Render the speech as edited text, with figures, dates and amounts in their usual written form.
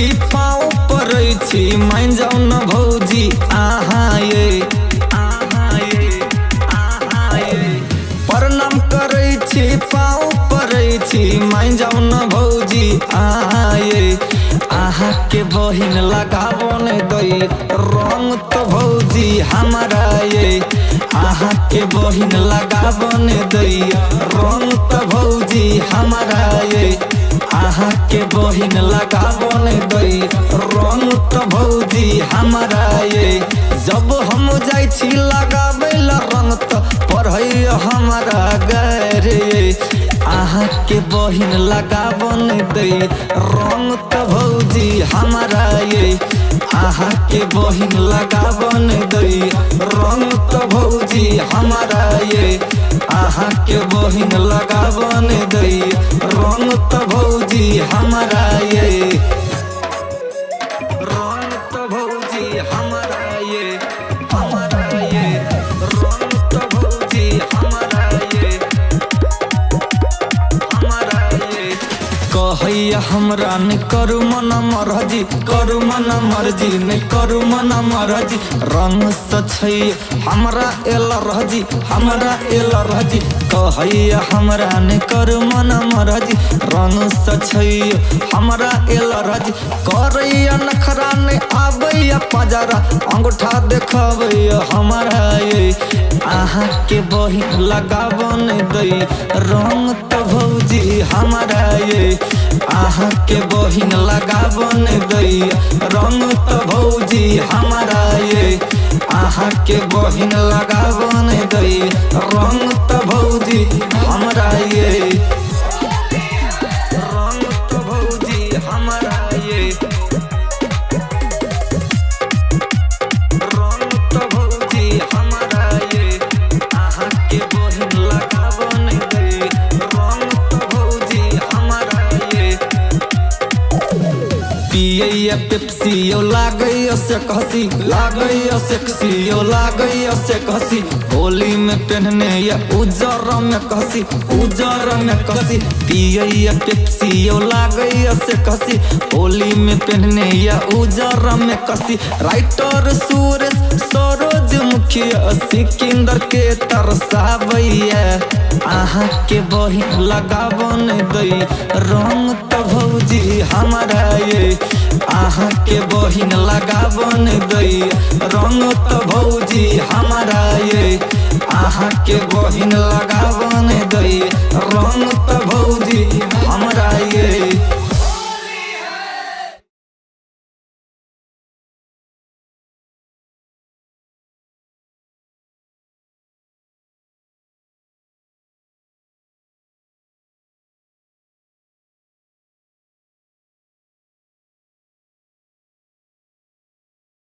छी पाँव पड़ै छी मान जाऊ न भौजी आहा ये प्रणाम करै छी पाँव पड़ै छी मान जाऊ न भौजी आहा ये आहा के बहिन लगाबो ने दई रंग तो भौजी हमारा ये आहा के बहिन लगाबो ने दई रंग तो भौजी हमारा ये आहा के बहिन लगाबो ने दई रंग तो भौजी हमारा ये जब हम जाई छी लगाबे ला रंग तो पढ़ै हमारा गैर ये आहा के बहिन लगाबो ने दई रंग तो भौजी हमारा ये आहा के बहिन लगाबो ने दई रंग तो भौजी हमारा ये आहा के बहिन लगाबो ने दई रंग तो भौजी हमारा ये रंग तो भौजी हमारा ये रंग तो भौजी हमारा ये कहैया हमरा ने करू मन मर्जी करू मन मर्जी ने करू मन मर्जी रंग सछै हमरा एल रहजी हमरा एल रहजी कहैया हमरा ने करू मन मर्जी रंग सछै हमरा एल रहजी करैया नखरा ने आबैया पजरा अंगूठा देखबैया हमरा ये आहा के बहिन लगाबो ने दई रंग तो भौजी हमारा ये आहा के बहिन लगाबो ने दई रंग तो भौजी हमारा ये आहा के बहिन लगाबो ने दई रंग तो भौजी हमारा ये रंग तो भौजी हमारा ये रंग तो भौजी हमारा ये आहा के बहिन लगाबो ने दई रंग तो भौजी हमारा ये पियैया पेप्सी यो लागैया से कहसी लागैया सेक्सी यो लागैया से कहसी होली में पहनने या उजर में कहसी उजर में कहसी पियैया पेप्सी यो लागैया से कहसी होली में पहनने या उजर में कहसी राइटर सुरेश सरोज मुखिया सिकंदर के तरसावैया आहा के बहिन लगाबो ने दई रंग तो भौजी हमारा ये आहा के बहिन लगाबो ने दई रंग तो भौजी हमारा ये आहा के बहिन लगाबो ने दई रंग तो भौजी हमारा ये।